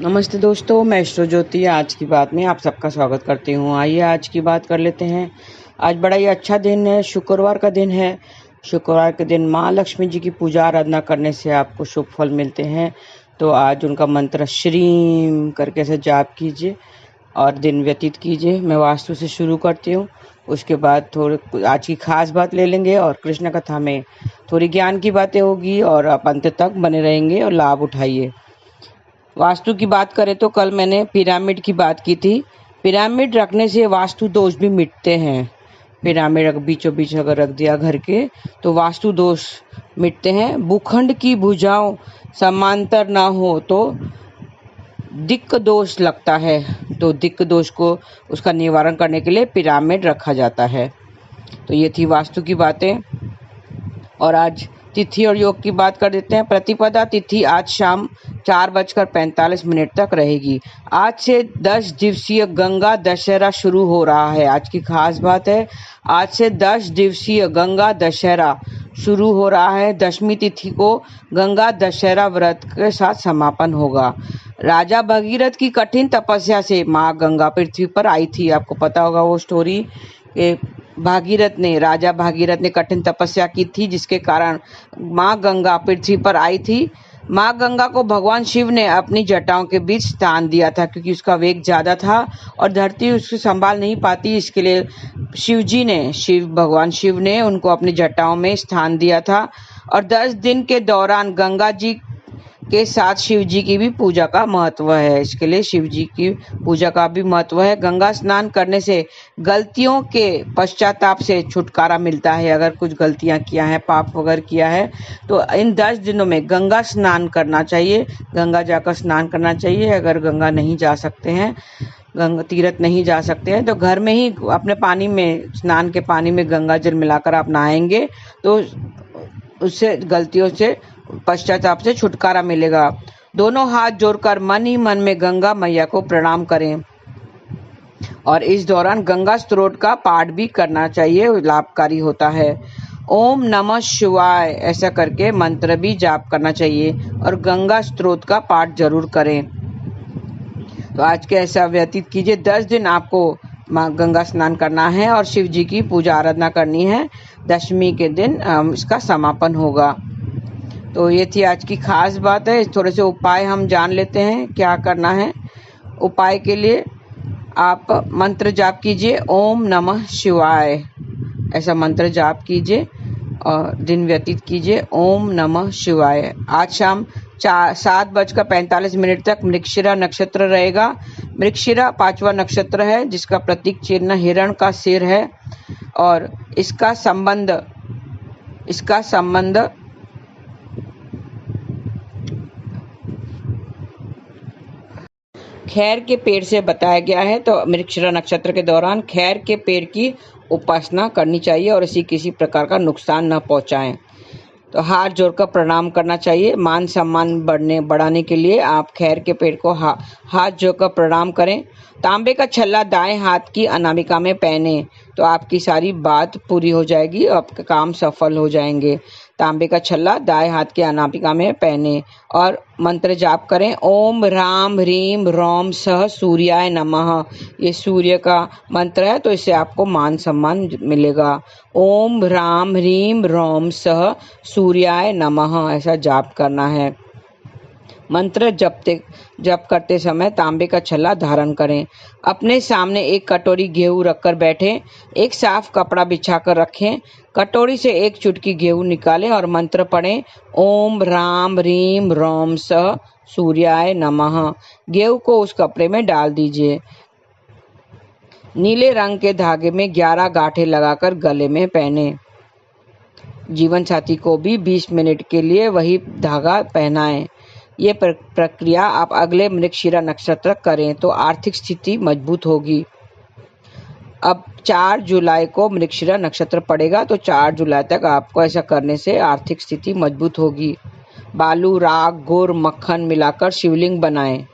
नमस्ते दोस्तों, मैं एस्ट्रो ज्योति आज की बात में आप सबका स्वागत करती हूँ। आइए आज की बात कर लेते हैं। आज बड़ा ही अच्छा दिन है, शुक्रवार का दिन है। शुक्रवार के दिन माँ लक्ष्मी जी की पूजा आराधना करने से आपको शुभ फल मिलते हैं। तो आज उनका मंत्र श्रीम करके से जाप कीजिए और दिन व्यतीत कीजिए। मैं वास्तु से शुरू करती हूँ, उसके बाद थोड़े आज की खास बात ले लेंगे और कृष्ण कथा में थोड़ी ज्ञान की बातें होगी और आप अंत तक बने रहेंगे और लाभ उठाइए। वास्तु की बात करें तो कल मैंने पिरामिड की बात की थी। पिरामिड रखने से वास्तु दोष भी मिटते हैं। पिरामिड बीचों बीच अगर रख दिया घर के तो वास्तु दोष मिटते हैं। भूखंड की भुजाओं समांतर ना हो तो दिक्क दोष लगता है, तो दिक्क दोष को उसका निवारण करने के लिए पिरामिड रखा जाता है। तो ये थी वास्तु की बातें। और आज तिथि और योग की बात कर देते हैं। प्रतिपदा तिथि आज शाम 4:45 तक रहेगी। आज से 10 दिवसीय गंगा दशहरा शुरू हो रहा है। आज की खास बात है, आज से 10 दिवसीय गंगा दशहरा शुरू हो रहा है। दशमी तिथि को गंगा दशहरा व्रत के साथ समापन होगा। राजा भगीरथ की कठिन तपस्या से माँ गंगा पृथ्वी पर आई थी। आपको पता होगा वो स्टोरी। राजा भागीरथ ने कठिन तपस्या की थी, जिसके कारण माँ गंगा पृथ्वी पर आई थी। माँ गंगा को भगवान शिव ने अपनी जटाओं के बीच स्थान दिया था, क्योंकि उसका वेग ज्यादा था और धरती उसको संभाल नहीं पाती। इसके लिए भगवान शिव ने उनको अपनी जटाओं में स्थान दिया था। और 10 दिन के दौरान गंगा जी के साथ शिव जी की भी पूजा का महत्व है। इसके लिए शिव जी की पूजा का भी महत्व है। गंगा स्नान करने से गलतियों के पश्चाताप से छुटकारा मिलता है। अगर कुछ गलतियां किया है, पाप वगैरह किया है, तो इन 10 दिनों में गंगा स्नान करना चाहिए। गंगा जाकर स्नान करना चाहिए। अगर गंगा नहीं जा सकते हैं, गंगा तीर्थ नहीं जा सकते हैं, तो घर में ही अपने पानी में, स्नान के पानी में गंगा जल मिलाकर आप नहाएंगे तो उससे गलतियों से पश्चाताप से छुटकारा मिलेगा। दोनों हाथ जोड़कर मन ही मन में गंगा मैया को प्रणाम करें और इस दौरान गंगा स्तोत्र का पाठ भी करना चाहिए, लाभकारी होता है। ओम नमः शिवाय ऐसा करके मंत्र भी जाप करना चाहिए और गंगा स्तोत्र का पाठ जरूर करें। तो आज के ऐसा व्यतीत कीजिए। 10 दिन आपको गंगा स्नान करना है और शिव जी की पूजा आराधना करनी है। दशमी के दिन इसका समापन होगा। तो ये थी आज की खास बात है। थोड़े से उपाय हम जान लेते हैं क्या करना है। उपाय के लिए आप मंत्र जाप कीजिए, ओम नमः शिवाय ऐसा मंत्र जाप कीजिए और दिन व्यतीत कीजिए। ओम नमः शिवाय। आज शाम 7:45 तक मृगशिरा नक्षत्र रहेगा। मृगशिरा 5वां नक्षत्र है, जिसका प्रतीक चिन्ह हिरण का सिर है और इसका संबंध खैर के पेड़ से बताया गया है। तो मृगशिरा नक्षत्र के दौरान खैर के पेड़ की उपासना करनी चाहिए और इसी किसी प्रकार का नुकसान न पहुंचाएं। तो हाथ जोड़कर प्रणाम करना चाहिए। मान सम्मान बढ़ाने के लिए आप खैर के पेड़ को हाथ जोड़कर प्रणाम करें। तांबे का छल्ला दाएं हाथ की अनामिका में पहने तो आपकी सारी बात पूरी हो जाएगी, आपके काम सफल हो जाएंगे। तांबे का छल्ला दाएं हाथ के अनामिका में पहने और मंत्र जाप करें। ओम राम ह्रीम रोम सह सूर्याय नमः। ये सूर्य का मंत्र है, तो इससे आपको मान सम्मान मिलेगा। ओम राम ह्रीम रोम सह सूर्याय नमः ऐसा जाप करना है। मंत्र जप करते समय तांबे का छल्ला धारण करें। अपने सामने एक कटोरी गेहूं रखकर बैठें। एक साफ कपड़ा बिछाकर रखें। कटोरी से एक चुटकी गेहूं निकालें और मंत्र पढ़ें। ओम राम रीम रोम सह सूर्याय नमः। गेहूं को उस कपड़े में डाल दीजिए। नीले रंग के धागे में 11 गांठें लगाकर गले में पहने। जीवन साथी को भी 20 मिनट के लिए वही धागा पहनाएं। ये प्रक्रिया आप अगले मृगशिरा नक्षत्र करें तो आर्थिक स्थिति मजबूत होगी। अब 4 जुलाई को मृगशिरा नक्षत्र पड़ेगा, तो 4 जुलाई तक आपको ऐसा करने से आर्थिक स्थिति मजबूत होगी। बालू, राग, गुड़, मक्खन मिलाकर शिवलिंग बनाएं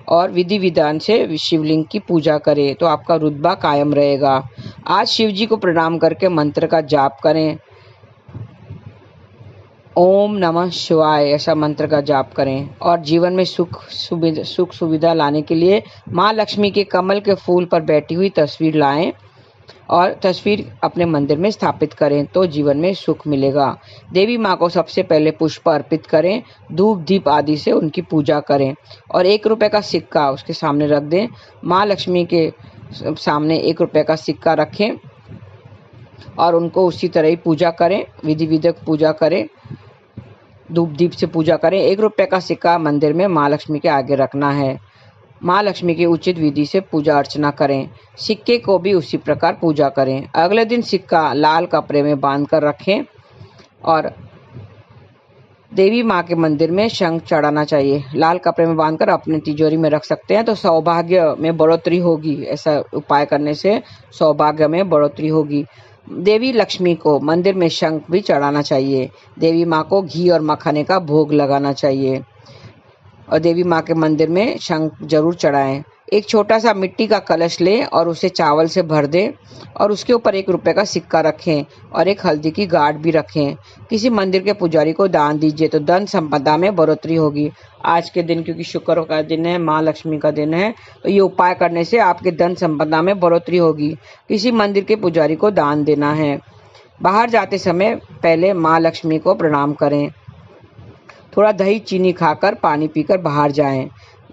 और विधि विधान से शिवलिंग की पूजा करें तो आपका रुतबा कायम रहेगा। आज शिव जी को प्रणाम करके मंत्र का जाप करें। ओम नमः शिवाय ऐसा मंत्र का जाप करें और जीवन में सुख सुविधा लाने के लिए माँ लक्ष्मी के कमल के फूल पर बैठी हुई तस्वीर लाएं और तस्वीर अपने मंदिर में स्थापित करें तो जीवन में सुख मिलेगा। देवी माँ को सबसे पहले पुष्प अर्पित करें, धूप दीप आदि से उनकी पूजा करें और 1 रुपए का सिक्का उसके सामने रख दें। माँ लक्ष्मी के सामने 1 रुपए का सिक्का रखें और उनको उसी तरह ही पूजा करें, विधि विधक पूजा करें, धूप दीप से पूजा करें। 1 रुपए का सिक्का मंदिर में माँ लक्ष्मी के आगे रखना है। माँ लक्ष्मी की उचित विधि से पूजा अर्चना करें। सिक्के को भी उसी प्रकार पूजा करें। अगले दिन सिक्का लाल कपड़े में बांध कर रखें और देवी माँ के मंदिर में शंख चढ़ाना चाहिए। लाल कपड़े में बांधकर अपने तिजोरी में रख सकते हैं तो सौभाग्य में बढ़ोतरी होगी। ऐसा उपाय करने से सौभाग्य में बढ़ोतरी होगी। देवी लक्ष्मी को मंदिर में शंख भी चढ़ाना चाहिए। देवी माँ को घी और मखाने का भोग लगाना चाहिए और देवी माँ के मंदिर में शंख जरूर चढ़ाएं। एक छोटा सा मिट्टी का कलश लें और उसे चावल से भर दें और उसके ऊपर 1 रुपए का सिक्का रखें और एक हल्दी की गांठ भी रखें। किसी मंदिर के पुजारी को दान दीजिए तो धन संपदा में बढ़ोतरी होगी। आज के दिन क्योंकि शुक्र का दिन है, माँ लक्ष्मी का दिन है, तो ये उपाय करने से आपके धन संपदा में बढ़ोतरी होगी। किसी मंदिर के पुजारी को दान देना है। बाहर जाते समय पहले माँ लक्ष्मी को प्रणाम करें। थोड़ा दही चीनी खाकर पानी पीकर बाहर जाएं।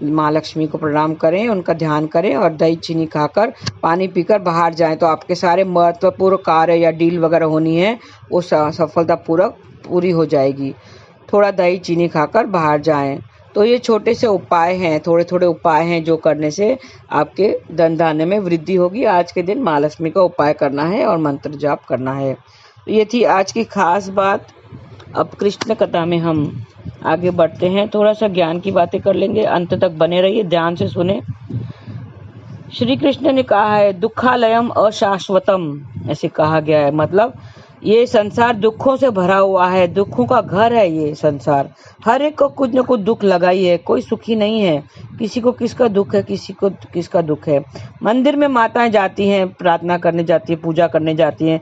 माँ लक्ष्मी को प्रणाम करें, उनका ध्यान करें और दही चीनी खाकर पानी पीकर बाहर जाएं तो आपके सारे महत्वपूर्ण कार्य या डील वगैरह होनी है वो सफलतापूर्वक पूरी हो जाएगी। थोड़ा दही चीनी खाकर बाहर जाएं। तो ये छोटे से उपाय हैं, थोड़े थोड़े उपाय हैं जो करने से आपके धन धान्य में वृद्धि होगी। आज के दिन माँ लक्ष्मी का उपाय करना है और मंत्र जाप करना है। तो ये थी आज की खास बात। अब कृष्ण कथा में हम आगे बढ़ते हैं। थोड़ा सा ज्ञान की बातें कर लेंगे, अंत तक बने रहिए, ध्यान से सुने। श्री कृष्ण ने कहा है दुखालयम अशाश्वतम, ऐसे कहा गया है। मतलब ये संसार दुखों से भरा हुआ है, दुखों का घर है ये संसार। हर एक को कुछ न कुछ दुख लगा ही है, कोई सुखी नहीं है। किसी को किसका दुख है, किसी को किसका दुख है। मंदिर में माताएं जाती हैं, प्रार्थना करने जाती है, पूजा करने जाती हैं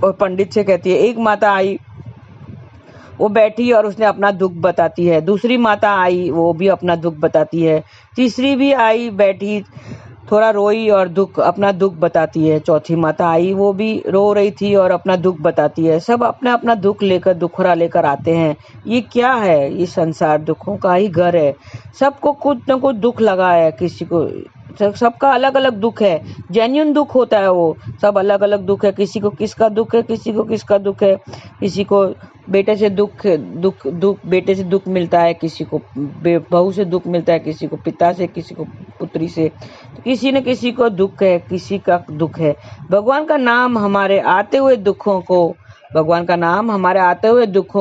और पंडित से कहती है। एक माता आई, वो बैठी और उसने अपना दुख बताती है। दूसरी माता आई, वो भी अपना दुख बताती है। तीसरी भी आई, बैठी, थोड़ा रोई और अपना दुख बताती है। चौथी माता आई, वो भी रो रही थी और अपना दुख बताती है। सब अपना अपना दुख लेकर, दुखरा लेकर आते हैं। ये क्या है? ये संसार दुखों का ही घर है। सबको कुछ न कुछ दुख लगा है। किसी को, सबका अलग अलग दुख है, जेन्युइन दुख होता है वो, सब अलग अलग दुख है। किसी को किसका दुख है, किसी को किसका दुख है। किसी को बेटे से दुख बेटे से दुख मिलता है, किसी को बहू से दुख मिलता है, किसी को पिता से, किसी को पुत्री से। तो किसी न किसी को दुख है, किसी का दुख है। भगवान का नाम हमारे आते हुए दुखों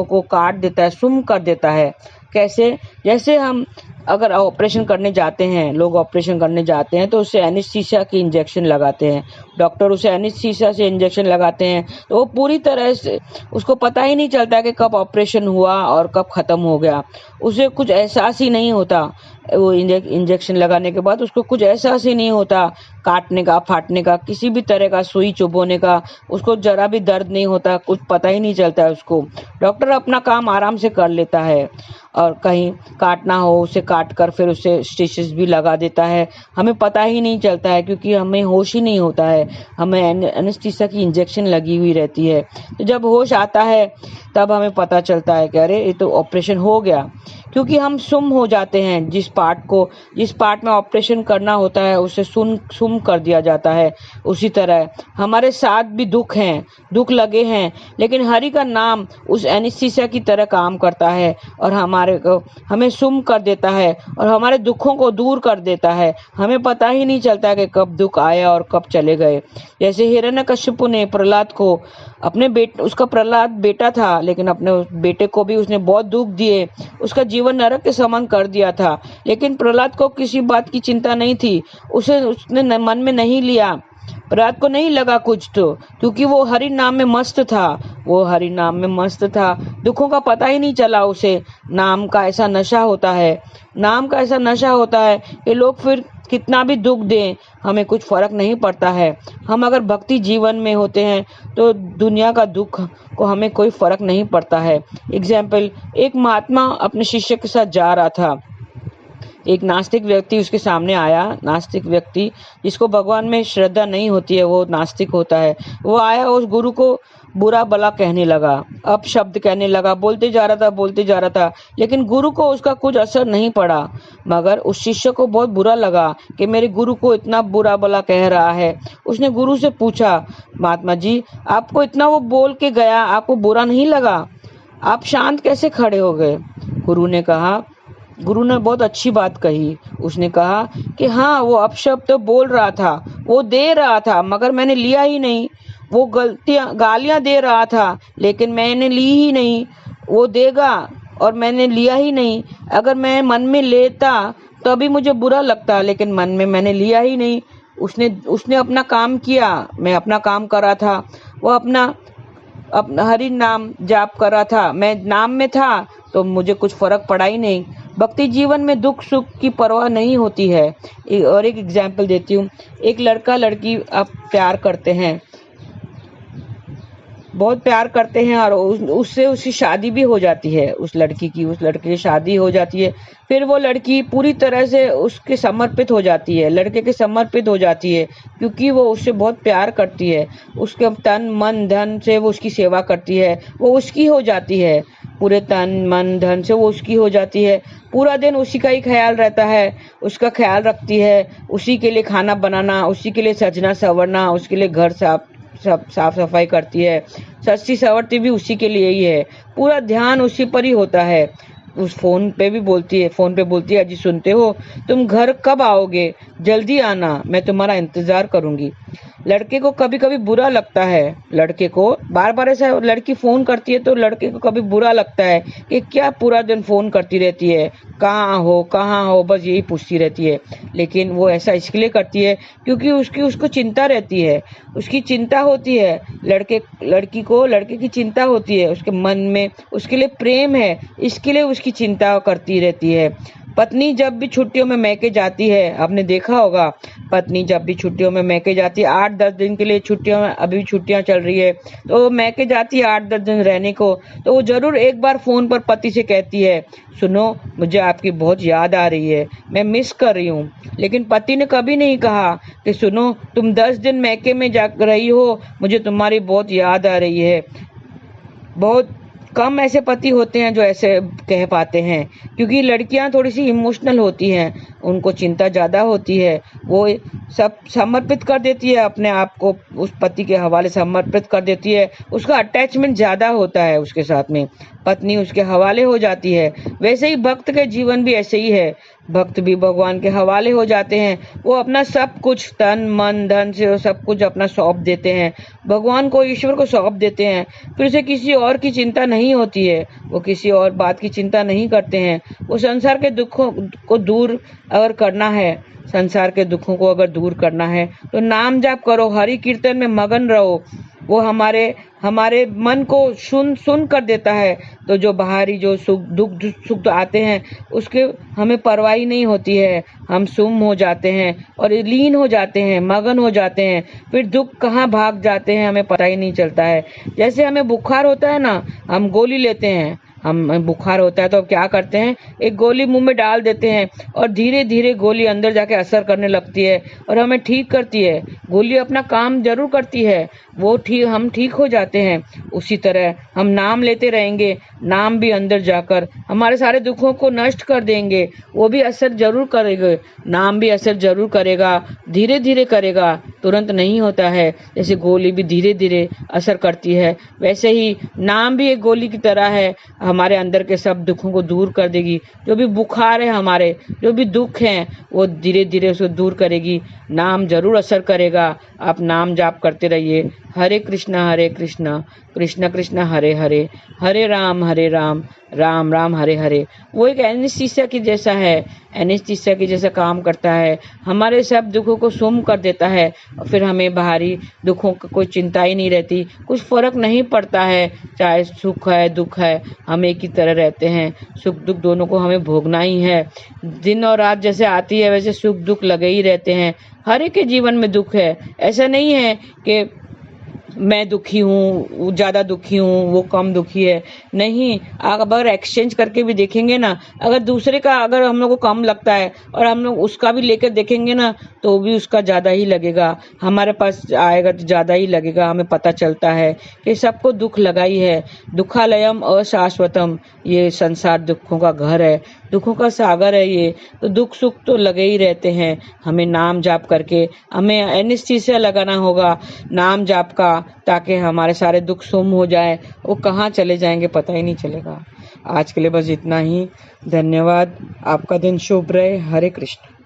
को काट देता है, सुम कर देता है। कैसे? जैसे हम अगर ऑपरेशन करने जाते हैं, लोग ऑपरेशन करने जाते हैं तो उसे एनेस्थीसिया की इंजेक्शन लगाते हैं। डॉक्टर उसे एनेस्थीसिया से इंजेक्शन लगाते हैं तो वो पूरी तरह से, उसको पता ही नहीं चलता कि कब ऑपरेशन हुआ और कब खत्म हो गया। उसे कुछ एहसास ही नहीं होता। वो इंजेक्शन लगाने के बाद उसको कुछ एहसास ही नहीं होता, काटने का, फाटने का, किसी भी तरह का सुई चुभोने का। उसको जरा भी दर्द नहीं होता, कुछ पता ही नहीं चलता है उसको। डॉक्टर अपना काम आराम से कर लेता है और कहीं काटना हो उसे काट कर फिर उसे स्टिचेस भी लगा देता है। हमें पता ही नहीं चलता है क्योंकि हमें होश ही नहीं होता है। हमें एनेस्थीसिया की इंजेक्शन लगी हुई रहती है। तो जब होश आता है तब हमें पता चलता है कि अरे ये तो ऑपरेशन हो गया। क्योंकि हम सुम हो जाते हैं। जिस पार्ट में ऑपरेशन करना होता है उसे सुम कर दिया जाता है। उसी तरह हमारे साथ भी दुख हैं, दुख लगे हैं, लेकिन हरि का नाम उस एनेस्थीसिया की तरह काम करता है और हमें सुम कर देता है और हमारे दुखों को दूर कर देता है। हमें पता ही नहीं चलता कि कब दुख आया और कब चले गए। जैसे हिरण्यकश्यप ने प्रहलाद को उसका प्रहलाद बेटा था, लेकिन अपने बेटे को भी उसने बहुत दुख दिए, उसका जीवन नरक के समान कर दिया था। लेकिन प्रहलाद को किसी बात की चिंता नहीं थी, उसने मन में नहीं लिया। प्रहलाद को नहीं लगा कुछ, तो क्योंकि वो हरि नाम में मस्त था। दुखों का पता ही नहीं चला उसे। नाम का ऐसा नशा होता है कि लोग फिर कितना भी दुख दें हमें कुछ फर्क नहीं पड़ता है। हम अगर भक्ति जीवन में होते हैं तो दुनिया का दुख को हमें कोई फर्क नहीं पड़ता है। एग्जाम्पल, एक महात्मा अपने शिष्य के साथ जा रहा था। एक नास्तिक व्यक्ति उसके सामने आया। नास्तिक व्यक्ति जिसको भगवान में श्रद्धा नहीं होती है वो नास्तिक होता है। वो आया और उस गुरु को बुरा भला कहने लगा, अपशब्द कहने लगा, बोलते जा रहा था, लेकिन गुरु को उसका कुछ असर नहीं पड़ा। मगर उस शिष्य को बहुत बुरा लगा कि मेरे गुरु को इतना बुरा भला कह रहा है। उसने गुरु से पूछा, महात्मा जी आपको इतना वो बोल के गया, आपको बुरा नहीं लगा? आप शांत कैसे खड़े हो गए? गुरु ने बहुत अच्छी बात कही। उसने कहा कि हाँ, वो अपशब्द तो बोल रहा था, वो दे रहा था, मगर मैंने लिया ही नहीं। वो गालियां दे रहा था लेकिन मैंने ली ही नहीं। वो देगा और मैंने लिया ही नहीं। अगर मैं मन में लेता तो अभी मुझे बुरा लगता, लेकिन मन में मैंने लिया ही नहीं। उसने अपना काम किया, मैं अपना काम कर रहा था। वो अपना हरि नाम जाप कर रहा था, मैं नाम में था, तो मुझे कुछ फर्क पड़ा ही नहीं। भक्ति जीवन में दुख सुख की परवाह नहीं होती है। और एक एग्जाम्पल देती हूँ। एक लड़का लड़की अब प्यार करते हैं, बहुत प्यार करते हैं और उससे उसकी शादी भी हो जाती है। उस लड़के की शादी हो जाती है। फिर वो लड़की पूरी तरह से उसके समर्पित हो जाती है, लड़के के समर्पित हो जाती है, क्योंकि वो उससे बहुत प्यार करती है। उसके तन मन धन से वो उसकी सेवा करती है, वो उसकी हो जाती है। पूरे तन मन धन से वो उसकी हो जाती है। पूरा दिन उसी का ही ख्याल रहता है, उसका ख्याल रखती है, उसी के लिए खाना बनाना, उसी के लिए सजना संवरना, उसके लिए घर साफ सफाई करती है। सस्ती सवरती भी उसी के लिए ही है। पूरा ध्यान उसी पर ही होता है। उस फोन पे बोलती है, अजी सुनते हो, तुम घर कब आओगे? जल्दी आना, मैं तुम्हारा इंतजार करूंगी। लड़के को कभी कभी बुरा लगता है, लड़के को बार बार ऐसा लड़की फोन करती है तो लड़के को कभी बुरा लगता है कि क्या पूरा दिन फोन करती रहती है, कहाँ हो, बस यही पूछती रहती है। लेकिन वो ऐसा इसके लिए करती है क्योंकि उसको चिंता रहती है, उसकी चिंता होती है। लड़के की चिंता होती है, उसके मन में उसके लिए प्रेम है, इसके लिए उसकी चिंता करती रहती है। पत्नी जब भी छुट्टियों में मैके जाती है, आपने देखा होगा, पत्नी जब भी छुट्टियों में मैके जाती है, 8-10 दिन के लिए छुट्टियों में, अभी छुट्टियां चल रही है तो मैके जाती है 8-10 दिन रहने को, तो वो जरूर एक बार फोन पर पति से कहती है, सुनो मुझे आपकी बहुत याद आ रही है, मैं मिस कर रही हूँ। लेकिन पति ने कभी नहीं कहा कि सुनो तुम 10 दिन मैके में जा रही हो, मुझे तुम्हारी बहुत याद आ रही है। बहुत कम ऐसे पति होते हैं जो ऐसे कह पाते हैं, क्योंकि लड़कियां थोड़ी सी इमोशनल होती हैं, उनको चिंता ज्यादा होती है। वो सब समर्पित कर देती है, अपने आप को उस पति के हवाले समर्पित कर देती है, उसका अटैचमेंट ज्यादा होता है उसके साथ में, पत्नी उसके हवाले हो जाती है। वैसे ही भक्त के जीवन भी ऐसे ही है, भक्त भी भगवान के हवाले हो जाते हैं। वो अपना सब कुछ तन मन धन से सब कुछ अपना सौंप देते हैं, भगवान को, ईश्वर को सौंप देते हैं। फिर उसे किसी और की चिंता नहीं होती है, वो किसी और बात की चिंता नहीं करते हैं। वो संसार के दुखों को दूर अगर करना है, संसार के दुखों को अगर दूर करना है तो नाम जाप करो, हरि कीर्तन में मगन रहो। वो हमारे मन को सुन कर देता है। तो जो बाहरी जो सुख आते हैं उसके हमें परवाह नहीं होती है, हम सुम हो जाते हैं और लीन हो जाते हैं, मगन हो जाते हैं। फिर दुख कहाँ भाग जाते हैं हमें पता ही नहीं चलता है। जैसे हमें बुखार होता है ना, हम गोली लेते हैं, हम बुखार होता है तो अब क्या करते हैं, एक गोली मुंह में डाल देते हैं और धीरे धीरे गोली अंदर जाके असर करने लगती है और हमें ठीक करती है। गोली अपना काम जरूर करती है, हम ठीक हो जाते हैं। उसी तरह हम नाम लेते रहेंगे, नाम भी अंदर जाकर हमारे सारे दुखों को नष्ट कर देंगे। वो भी असर जरूर करेगा, नाम भी असर जरूर करेगा, धीरे धीरे करेगा, तुरंत नहीं होता है। जैसे गोली भी धीरे धीरे असर करती है, वैसे ही नाम भी एक गोली की तरह है, हमारे अंदर के सब दुखों को दूर कर देगी। जो भी बुखार है, हमारे जो भी दुख हैं, वो धीरे धीरे उसको दूर करेगी। नाम जरूर असर करेगा। आप नाम जाप करते रहिए। हरे कृष्णा कृष्ण कृष्ण हरे हरे, हरे राम राम राम हरे हरे। वो एक एनेस्थीसिया की जैसा है, एनेस्थीसिया की जैसा काम करता है, हमारे सब दुखों को सुम कर देता है और फिर हमें बाहरी दुखों की कोई चिंता ही नहीं रहती, कुछ फर्क नहीं पड़ता है, चाहे सुख है दुख है, हम एक ही तरह रहते हैं। सुख दुख दोनों को हमें भोगना ही है। दिन और रात जैसे आती है वैसे सुख दुख लगे ही रहते हैं। हर एक के जीवन में दुख है, ऐसा नहीं है कि मैं दुखी हूँ, ज़्यादा दुखी हूँ, वो कम दुखी है, नहीं। अगर एक्सचेंज करके भी देखेंगे ना, अगर दूसरे का अगर हम लोग को कम लगता है और हम लोग उसका भी लेकर देखेंगे ना, तो भी उसका ज़्यादा ही लगेगा, हमारे पास आएगा तो ज़्यादा ही लगेगा। हमें पता चलता है कि सबको दुख लगा ही है। दुखालयम अशाश्वतम, ये संसार दुखों का घर है, दुखों का सागर है ये, तो दुख सुख तो लगे ही रहते हैं। हमें नाम जाप करके हमें एनेस्थीसिया लगाना होगा नाम जाप का, ताकि हमारे सारे दुख सुम हो जाए, वो कहाँ चले जाएंगे पता ही नहीं चलेगा। आज के लिए बस इतना ही। धन्यवाद। आपका दिन शुभ रहे। हरे कृष्ण।